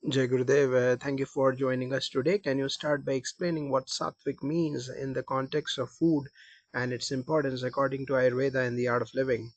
Jai Gurudev, thank you for joining us today. Can you start by explaining what sattvic means in the context of food and its importance according to Ayurveda in the art of living?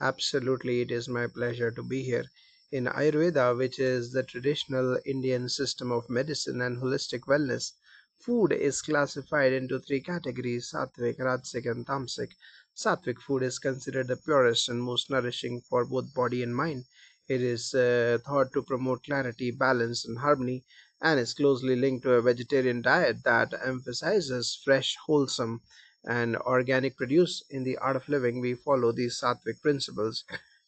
Absolutely, it is my pleasure to be here. In Ayurveda, which is the traditional Indian system of medicine and holistic wellness, food is classified into three categories: sattvic, rajasic, and tamasic. Sattvic food is considered the purest and most nourishing for both body and mind. It is thought to promote clarity, balance, and harmony, and is closely linked to a vegetarian diet that emphasizes fresh, wholesome, and organic produce. In the art of living, we follow these sattvic principles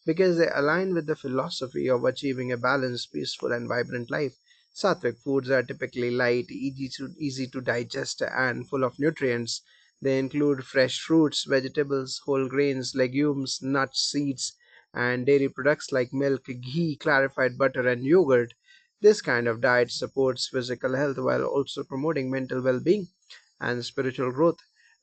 because they align with the philosophy of achieving a balanced, peaceful, and vibrant life. Sattvic foods are typically light, easy to digest, and full of nutrients. They include fresh fruits, vegetables, whole grains, legumes, nuts, seeds, and dairy products like milk, ghee, clarified butter, and yogurt. This kind of diet supports physical health while also promoting mental well being and spiritual growth.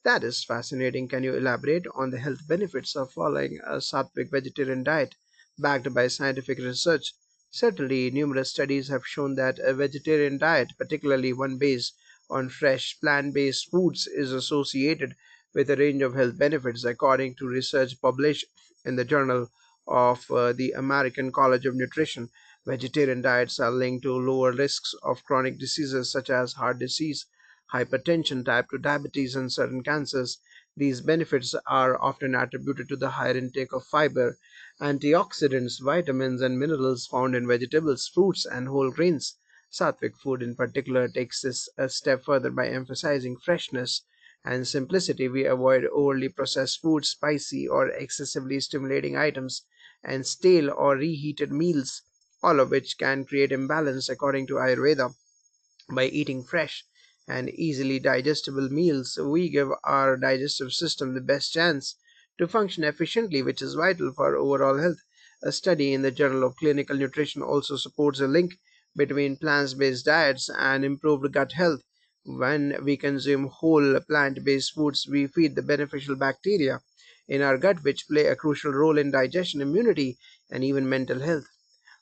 That is fascinating. Can you elaborate on the health benefits of following a sattvic vegetarian diet backed by scientific research? Certainly, numerous studies have shown that a vegetarian diet, particularly one based on fresh plant based foods, is associated with a range of health benefits, according to research published in the Journal of the American College of Nutrition. Vegetarian diets are linked to lower risks of chronic diseases such as heart disease, hypertension, type 2 diabetes, and certain cancers. These benefits are often attributed to the higher intake of fiber, antioxidants, vitamins, and minerals found in vegetables, fruits, and whole grains. Sattvic food, in particular, takes this a step further by emphasizing freshness and simplicity. We avoid overly processed foods, spicy or excessively stimulating items, and stale or reheated meals, all of which can create imbalance according to Ayurveda. By eating fresh and easily digestible meals, we give our digestive system the best chance to function efficiently, which is vital for overall health. A study in the Journal of Clinical Nutrition also supports a link between plant based diets and improved gut health. When we consume whole plant based foods, we feed the beneficial bacteria in our gut, which play a crucial role in digestion, immunity, and even mental health.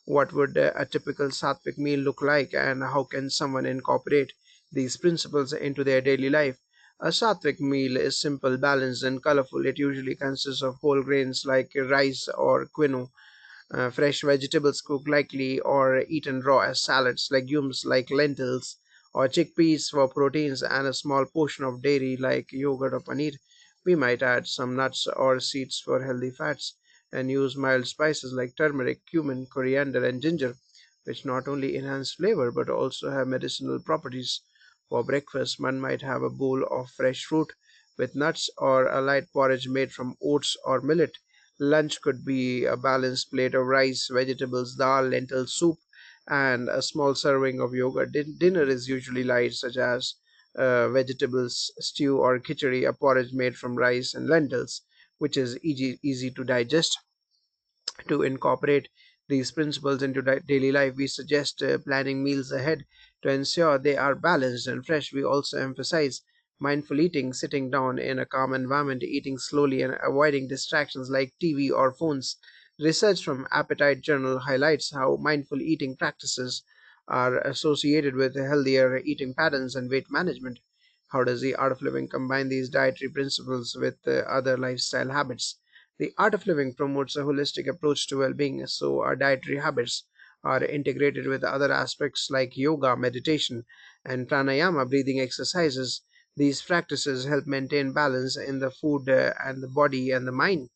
What would a typical Sattvic meal look like, and how can someone incorporate these principles into their daily life? A Sattvic meal is simple, balanced, and colorful. It usually consists of whole grains like rice or quinoa, fresh vegetables cooked lightly or eaten raw as salads, legumes like lentils or chickpeas for proteins, and a small portion of dairy like yogurt or paneer. We might add some nuts or seeds for healthy fats and use mild spices like turmeric, cumin, coriander, and ginger, which not only enhance flavor but also have medicinal properties. For breakfast, one might have a bowl of fresh fruit with nuts or a light porridge made from oats or millet. Lunch could be a balanced plate of rice, vegetables, dal, lentil soup, and a small serving of yogurt. Dinner is usually light, such as vegetables, stew, or khichdi, a porridge made from rice and lentils, which is easy to digest. To incorporate these principles into daily life, we suggest planning meals ahead to ensure they are balanced and fresh. We also emphasize mindful eating, sitting down in a calm environment, eating slowly, and avoiding distractions like TV or phones. Research from Appetite Journal highlights how mindful eating practices are associated with healthier eating patterns and weight management. How does the art of living combine these dietary principles with other lifestyle habits? The art of living promotes a holistic approach to well being, so our dietary habits are integrated with other aspects like yoga, meditation, and pranayama breathing exercises. These practices help maintain balance in the food and the body and the mind,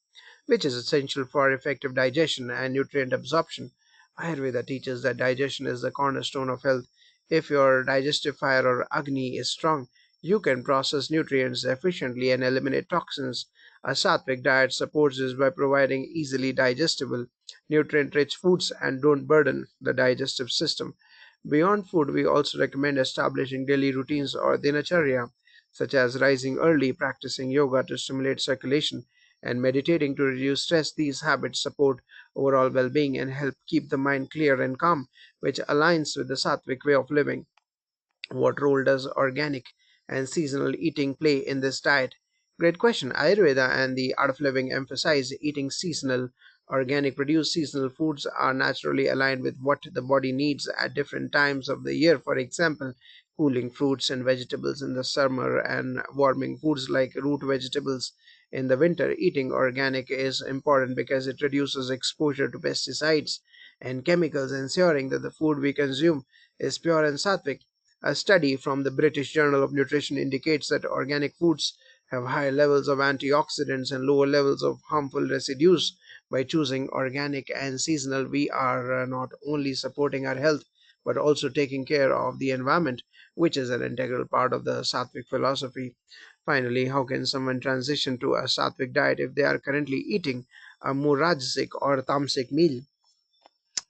which is essential for effective digestion and nutrient absorption. Ayurveda teaches that digestion is the cornerstone of health. If your digestive fire or Agni is strong, you can process nutrients efficiently and eliminate toxins. A sattvic diet supports this by providing easily digestible, nutrient rich foods and don't burden the digestive system. Beyond food, we also recommend establishing daily routines or dinacharya, such as rising early, practicing yoga to stimulate circulation, and meditating to reduce stress. These habits support overall well being and help keep the mind clear and calm, which aligns with the sattvic way of living. What role does organic and seasonal eating play in this diet? Great question. Ayurveda and the art of living emphasize eating seasonal, Organic produce seasonal foods are naturally aligned with what the body needs at different times of the year. For example, cooling fruits and vegetables in the summer and warming foods like root vegetables in the winter. Eating organic is important because it reduces exposure to pesticides and chemicals, ensuring that the food we consume is pure and sattvic. A study from the British Journal of Nutrition indicates that organic foods have higher levels of antioxidants and lower levels of harmful residues. By choosing organic and seasonal, we are not only supporting our health but also taking care of the environment, which is an integral part of the sattvic philosophy. Finally, how can someone transition to a sattvic diet if they are currently eating a more rajasic or tamasic meal?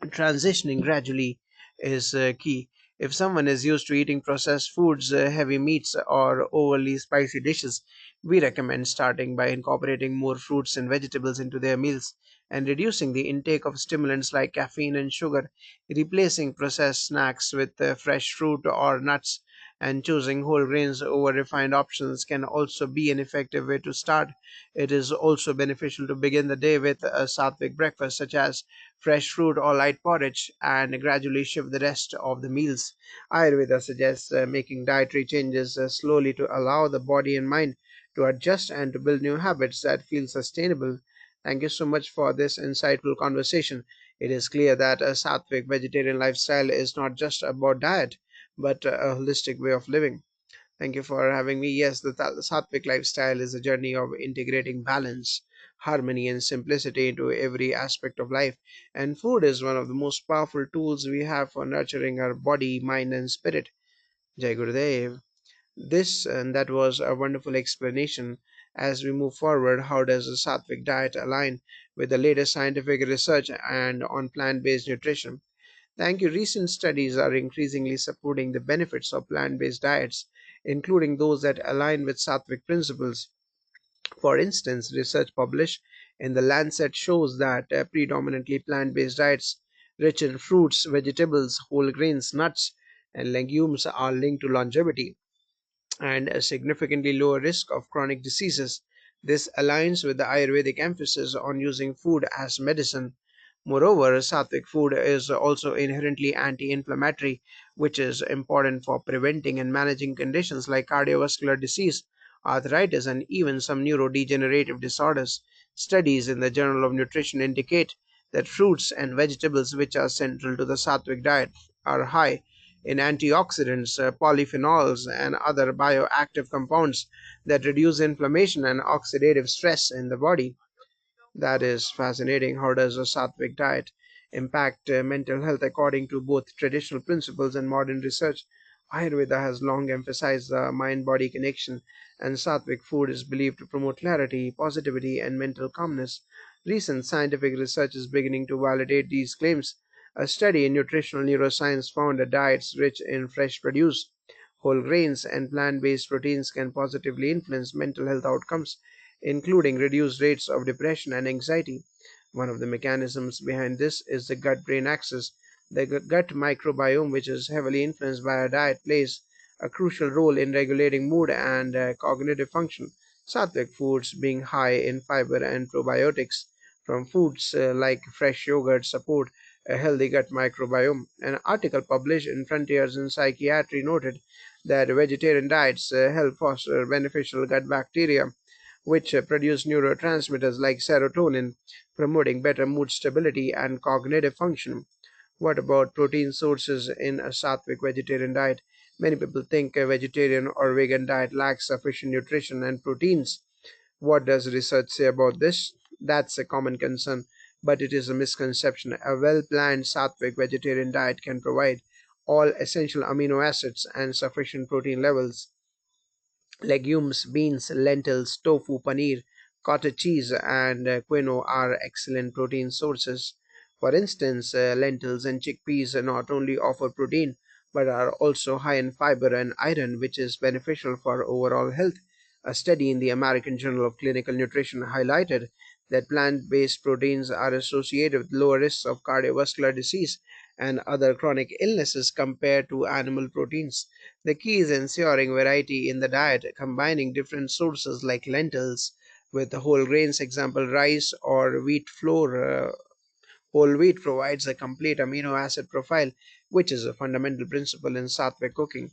Transitioning gradually is key. If someone is used to eating processed foods, heavy meats, or overly spicy dishes, we recommend starting by incorporating more fruits and vegetables into their meals and reducing the intake of stimulants like caffeine and sugar, replacing processed snacks with fresh fruit or nuts, and choosing whole grains over refined options can also be an effective way to start. It is also beneficial to begin the day with a sattvic breakfast, such as fresh fruit or light porridge, and gradually shift the rest of the meals. Ayurveda suggests making dietary changes slowly to allow the body and mind to adjust and to build new habits that feel sustainable. Thank you so much for this insightful conversation. It is clear that a sattvic vegetarian lifestyle is not just about diet, but a holistic way of living. Thank you for having me. Yes, the Sattvic lifestyle is a journey of integrating balance, harmony, and simplicity into every aspect of life. And food is one of the most powerful tools we have for nurturing our body, mind, and spirit. Jai Gurudev. This and that was a wonderful explanation. As we move forward, how does the Sattvic diet align with the latest scientific research and on plant-based nutrition? Thank you. Recent studies are increasingly supporting the benefits of plant based diets, including those that align with sattvic principles. For instance, research published in The Lancet shows that predominantly plant based diets rich in fruits, vegetables, whole grains, nuts, and legumes are linked to longevity and a significantly lower risk of chronic diseases. This aligns with the Ayurvedic emphasis on using food as medicine. Moreover, sattvic food is also inherently anti inflammatory, which is important for preventing and managing conditions like cardiovascular disease, arthritis, and even some neurodegenerative disorders. Studies in the Journal of Nutrition indicate that fruits and vegetables, which are central to the sattvic diet, are high in antioxidants, polyphenols, and other bioactive compounds that reduce inflammation and oxidative stress in the body. That is fascinating. How does a sattvic diet impact mental health according to both traditional principles and modern research? Ayurveda has long emphasized the mind body connection, and sattvic food is believed to promote clarity, positivity, and mental calmness. Recent scientific research is beginning to validate these claims. A study in nutritional neuroscience found that diets rich in fresh produce, whole grains, and plant based proteins can positively influence mental health outcomes, including reduced rates of depression and anxiety. One of the mechanisms behind this is the gut brain axis. The gut microbiome, which is heavily influenced by our diet, plays a crucial role in regulating mood and cognitive function. Sattvic foods, being high in fiber and probiotics from foods like fresh yogurt, support a healthy gut microbiome. An article published in Frontiers in Psychiatry noted that vegetarian diets help foster beneficial gut bacteria which produce neurotransmitters like serotonin, promoting better mood stability and cognitive function. What about protein sources in a sattvic vegetarian diet? Many people think a vegetarian or vegan diet lacks sufficient nutrition and proteins. What does research say about this? That's a common concern, but it is a misconception. A well planned sattvic vegetarian diet can provide all essential amino acids and sufficient protein levels. Legumes, beans, lentils, tofu, paneer, cottage cheese, and quinoa are excellent protein sources. For instance, lentils and chickpeas not only offer protein but are also high in fiber and iron, which is beneficial for overall health. A study in the American Journal of Clinical Nutrition highlighted that plant based proteins are associated with lower risks of cardiovascular disease and other chronic illnesses compared to animal proteins. The key is ensuring variety in the diet, combining different sources like lentils, with whole grains, example rice or wheat flour. Whole wheat provides a complete amino acid profile, which is a fundamental principle in sattvic cooking.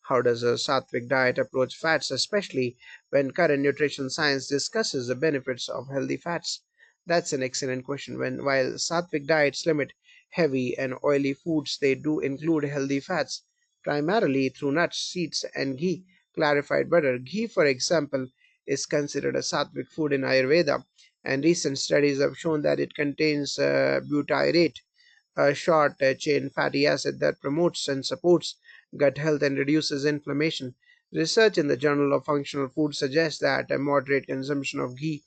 How does a sattvic diet approach fats, especially when current nutrition science discusses the benefits of healthy fats? That's an excellent question. While sattvic diets limit heavy and oily foods, they do include healthy fats, primarily through nuts, seeds, and ghee. Clarified butter. Ghee, for example, is considered a sattvic food in Ayurveda, and recent studies have shown that it contains butyrate, a short chain fatty acid that promotes and supports gut health and reduces inflammation. Research in the Journal of Functional Food suggests that a moderate consumption of ghee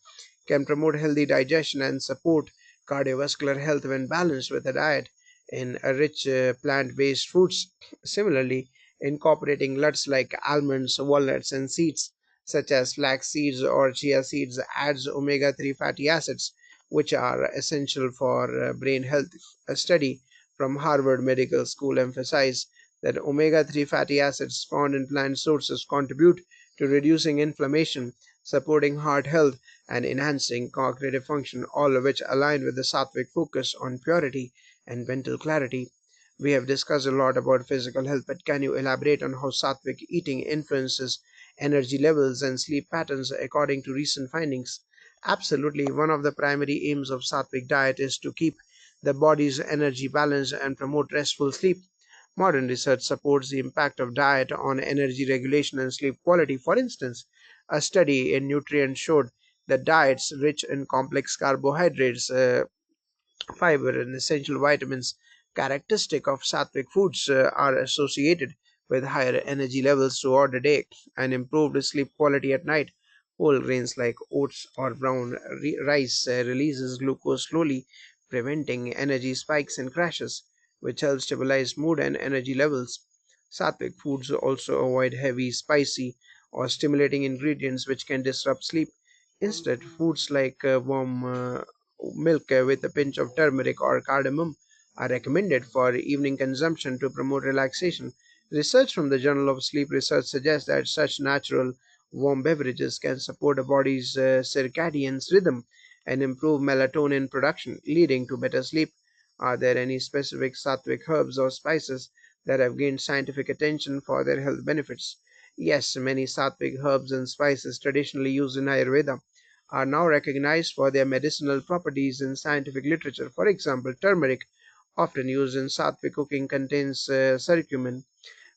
can promote healthy digestion and support cardiovascular health when balanced with a diet in a rich plant based fruits. Similarly, incorporating nuts like almonds, walnuts, and seeds such as flax seeds or chia seeds adds omega 3 fatty acids, which are essential for brain health. A study from Harvard Medical School emphasized that omega 3 fatty acids found in plant sources contribute to reducing inflammation, supporting heart health, and enhancing cognitive function, all of which align with the sattvic focus on purity and mental clarity. We have discussed a lot about physical health, but can you elaborate on how sattvic eating influences energy levels and sleep patterns according to recent findings? Absolutely, one of the primary aims of sattvic diet is to keep the body's energy balanced and promote restful sleep. Modern research supports the impact of diet on energy regulation and sleep quality. For instance, a study in Nutrient showed that diets rich in complex carbohydrates, fiber, and essential vitamins characteristic of sattvic foods are associated with higher energy levels throughout the day and improved sleep quality at night. Whole grains like oats or brown rice releases glucose slowly, preventing energy spikes and crashes, which helps stabilize mood and energy levels. Sattvic foods also avoid heavy, spicy, or stimulating ingredients which can disrupt sleep. Instead, foods like warm milk with a pinch of turmeric or cardamom are recommended for evening consumption to promote relaxation. Research from the Journal of Sleep Research suggests that such natural warm beverages can support a body's circadian rhythm and improve melatonin production, leading to better sleep. Are there any specific sattvic herbs or spices that have gained scientific attention for their health benefits? Yes, many sattvic herbs and spices traditionally used in Ayurveda are now recognized for their medicinal properties in scientific literature. For example, turmeric, often used in sattvic cooking, contains curcumin,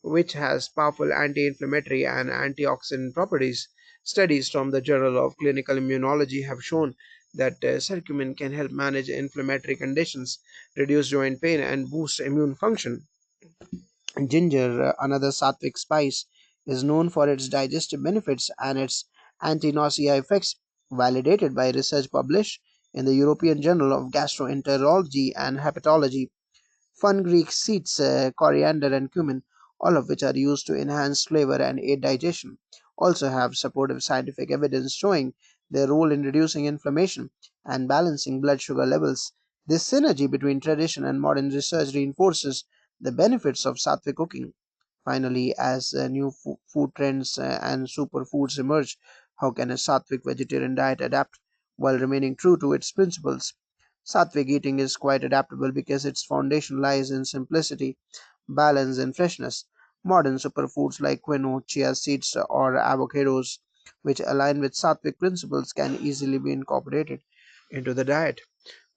which has powerful anti inflammatory and antioxidant properties. Studies from the Journal of Clinical Immunology have shown that curcumin can help manage inflammatory conditions, reduce joint pain, and boost immune function. Ginger, another sattvic spice, is known for its digestive benefits and its anti nausea effects, validated by research published in the European Journal of Gastroenterology and Hepatology. Fenugreek seeds, coriander, and cumin, all of which are used to enhance flavor and aid digestion, also have supportive scientific evidence showing their role in reducing inflammation and balancing blood sugar levels. This synergy between tradition and modern research reinforces the benefits of sattvic cooking. Finally, as new food trends and superfoods emerge, how can a sattvic vegetarian diet adapt while remaining true to its principles? Sattvic eating is quite adaptable because its foundation lies in simplicity, balance, and freshness. Modern superfoods like quinoa, chia seeds, or avocados, which align with sattvic principles, can easily be incorporated into the diet.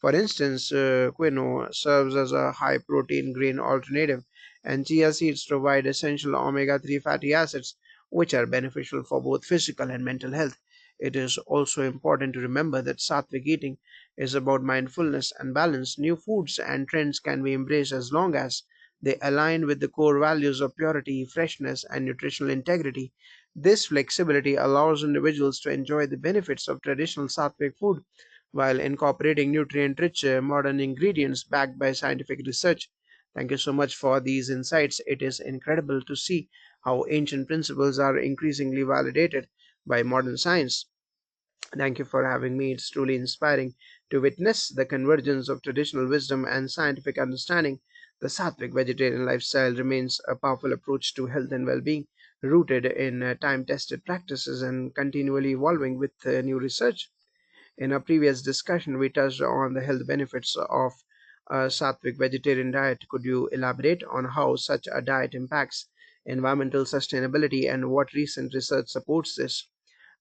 For instance, quinoa serves as a high protein grain alternative, and chia seeds provide essential omega 3 fatty acids, which are beneficial for both physical and mental health. It is also important to remember that sattvic eating is about mindfulness and balance. New foods and trends can be embraced as long as they align with the core values of purity, freshness, and nutritional integrity. This flexibility allows individuals to enjoy the benefits of traditional sattvic food while incorporating nutrient rich modern ingredients backed by scientific research. Thank you so much for these insights. It is incredible to see how ancient principles are increasingly validated by modern science. Thank you for having me. It's truly inspiring to witness the convergence of traditional wisdom and scientific understanding. The sattvic vegetarian lifestyle remains a powerful approach to health and well being. rooted in time-tested practices and continually evolving with new research. In a previous discussion, we touched on the health benefits of a sattvic vegetarian diet. Could you elaborate on how such a diet impacts environmental sustainability and what recent research supports this?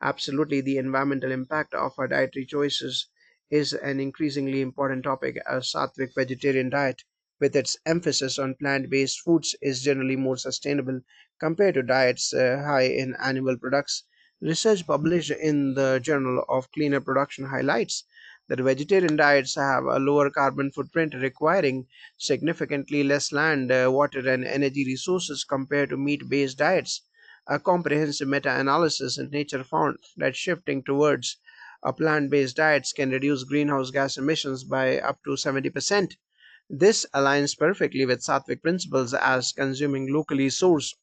Absolutely, the environmental impact of our dietary choices is an increasingly important topic. A sattvic vegetarian diet, with its emphasis on plant based foods, is generally more sustainable compared to diets high in animal products. Research published in the Journal of Cleaner Production highlights that vegetarian diets have a lower carbon footprint, requiring significantly less land, water, and energy resources compared to meat based diets. A comprehensive meta analysis in Nature found that shifting towards a plant based diets can reduce greenhouse gas emissions by up to 70%. This aligns perfectly with Sattvic principles, as consuming locally sourced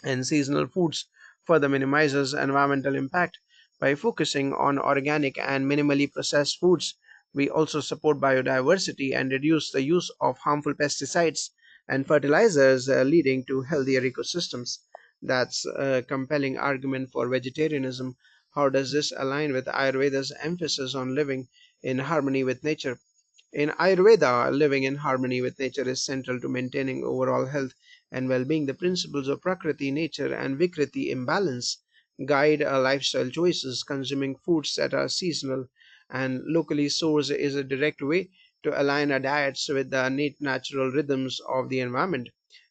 and seasonal foods further minimizes environmental impact. By focusing on organic and minimally processed foods, we also support biodiversity and reduce the use of harmful pesticides and fertilizers, leading to healthier ecosystems. That's a compelling argument for vegetarianism. How does this align with Ayurveda's emphasis on living in harmony with nature? In Ayurveda, living in harmony with nature is central to maintaining overall health and well being. The principles of Prakriti, nature, and Vikriti imbalance guide our lifestyle choices. Consuming foods that are seasonal and locally sourced is a direct way to align our diets with the natural rhythms of the environment.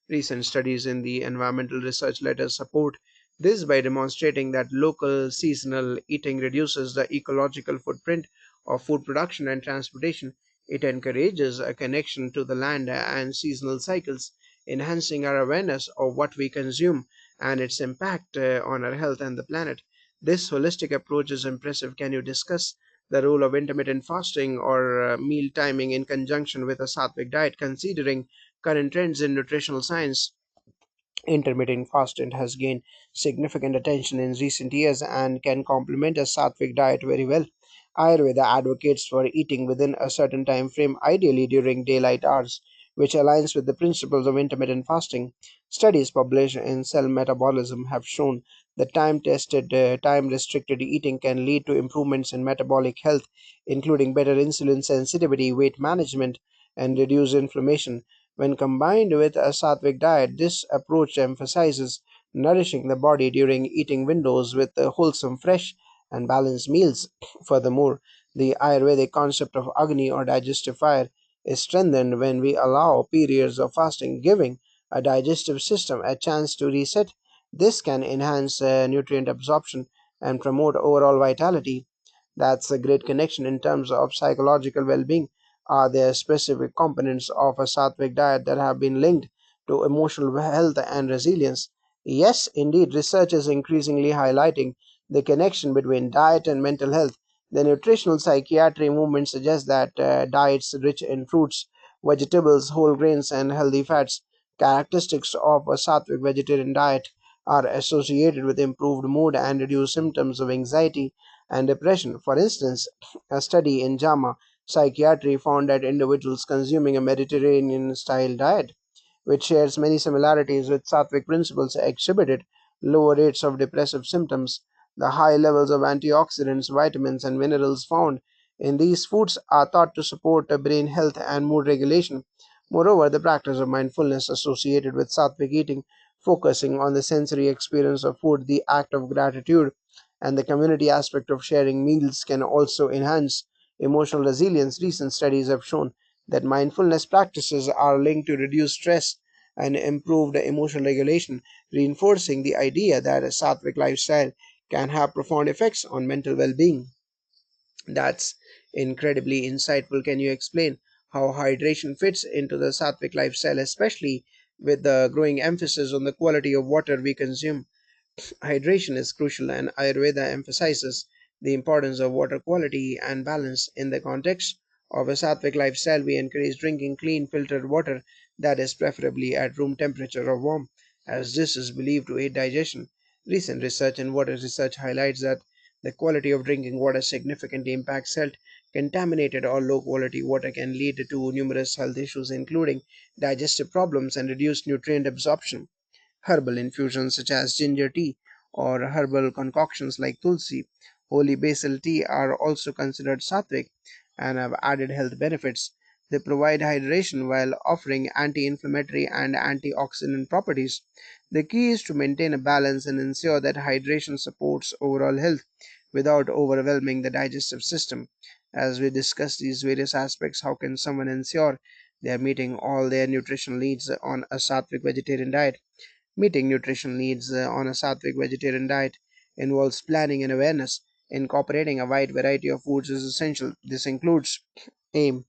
Recent studies in the environmental research letters support this by demonstrating that local seasonal eating reduces the ecological footprint of food production and transportation. It encourages a connection to the land and seasonal cycles, enhancing our awareness of what we consume and its impact on our health and the planet. This holistic approach is impressive. Can you discuss the role of intermittent fasting or meal timing in conjunction with a sattvic diet, considering current trends in nutritional science? Intermittent fasting has gained significant attention in recent years and can complement a sattvic diet very well. Ayurveda advocates for eating within a certain time frame, ideally during daylight hours, which aligns with the principles of intermittent fasting. Studies published in Cell Metabolism have shown that time-tested, time-restricted eating can lead to improvements in metabolic health, including better insulin sensitivity, weight management, and reduced inflammation. When combined with a sattvic diet, this approach emphasizes nourishing the body during eating windows with wholesome, fresh, and balanced meals. Furthermore, the Ayurvedic concept of Agni or digestive fire is strengthened when we allow periods of fasting, giving a digestive system a chance to reset. This can enhance nutrient absorption and promote overall vitality. That's a great connection in terms of psychological well being. Are there specific components of a sattvic diet that have been linked to emotional health and resilience? Yes, indeed, research is increasingly highlighting the connection between diet and mental health. The nutritional psychiatry movement suggests that diets rich in fruits, vegetables, whole grains, and healthy fats, characteristics of a sattvic vegetarian diet, are associated with improved mood and reduced symptoms of anxiety and depression. For instance, a study in JAMA Psychiatry found that individuals consuming a Mediterranean style diet, which shares many similarities with Sattvic principles, exhibited lower rates of depressive symptoms. The high levels of antioxidants, vitamins, and minerals found in these foods are thought to support brain health and mood regulation. Moreover, the practice of mindfulness associated with Sattvic eating, focusing on the sensory experience of food, the act of gratitude, and the community aspect of sharing meals, can also enhance emotional resilience. Recent studies have shown that mindfulness practices are linked to reduced stress and improved emotional regulation, reinforcing the idea that a sattvic lifestyle can have profound effects on mental well being. That's incredibly insightful. Can you explain how hydration fits into the sattvic lifestyle, especially with the growing emphasis on the quality of water we consume? Hydration is crucial, and Ayurveda emphasizes the importance of water quality and balance. In the context of a sattvic lifestyle, we encourage drinking clean, filtered water that is preferably at room temperature or warm, as this is believed to aid digestion. Recent research in water research highlights that the quality of drinking water significantly impacts health. Contaminated or low quality water can lead to numerous health issues, including digestive problems and reduced nutrient absorption. Herbal infusions such as ginger tea or herbal concoctions like tulsi, holy basil tea are also considered sattvic and have added health benefits. They provide hydration while offering anti inflammatory and antioxidant properties. The key is to maintain a balance and ensure that hydration supports overall health without overwhelming the digestive system. As we discuss these various aspects, how can someone ensure they are meeting all their nutritional needs on a sattvic vegetarian diet? Meeting nutritional needs on a sattvic vegetarian diet involves planning and awareness. Incorporating a wide variety of foods is essential. This includes aim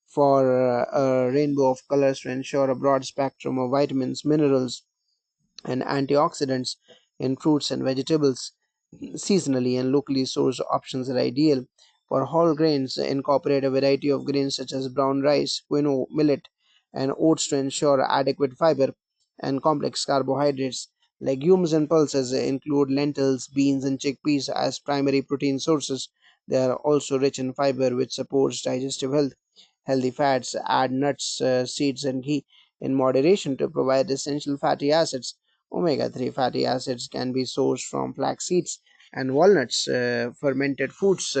for a rainbow of colors to ensure a broad spectrum of vitamins, minerals, and antioxidants in fruits and vegetables. Seasonally and locally sourced options are ideal. For whole grains, incorporate a variety of grains such as brown rice, quinoa, millet, and oats to ensure adequate fiber and complex carbohydrates. Legumes and pulses include lentils, beans, and chickpeas as primary protein sources. They are also rich in fiber, which supports digestive health. Healthy fats add nuts, seeds, and ghee in moderation to provide essential fatty acids. Omega 3 fatty acids can be sourced from flax seeds and walnuts. Fermented foods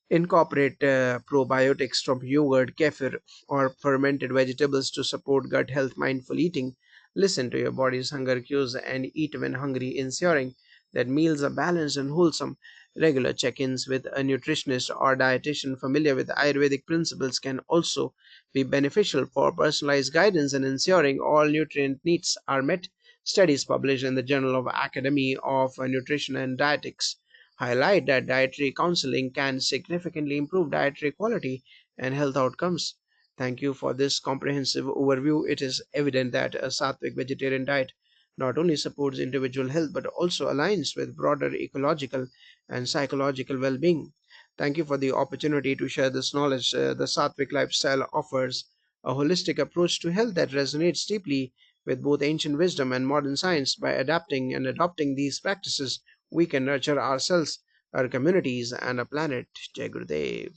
incorporate probiotics from yogurt, kefir, or fermented vegetables to support gut health. Mindful eating. Listen to your body's hunger cues and eat when hungry, ensuring that meals are balanced and wholesome. Regular check ins with a nutritionist or dietitian familiar with Ayurvedic principles can also be beneficial for personalized guidance and ensuring all nutrient needs are met. Studies published in the Journal of Academy of Nutrition and Dietetics highlight that dietary counseling can significantly improve dietary quality and health outcomes. Thank you for this comprehensive overview. It is evident that a sattvic vegetarian diet not only supports individual health but also aligns with broader ecological and psychological well being. Thank you for the opportunity to share this knowledge. The Sattvic lifestyle offers a holistic approach to health that resonates deeply with both ancient wisdom and modern science. By adapting and adopting these practices, we can nurture ourselves, our communities, and our planet. Jai Gurudev.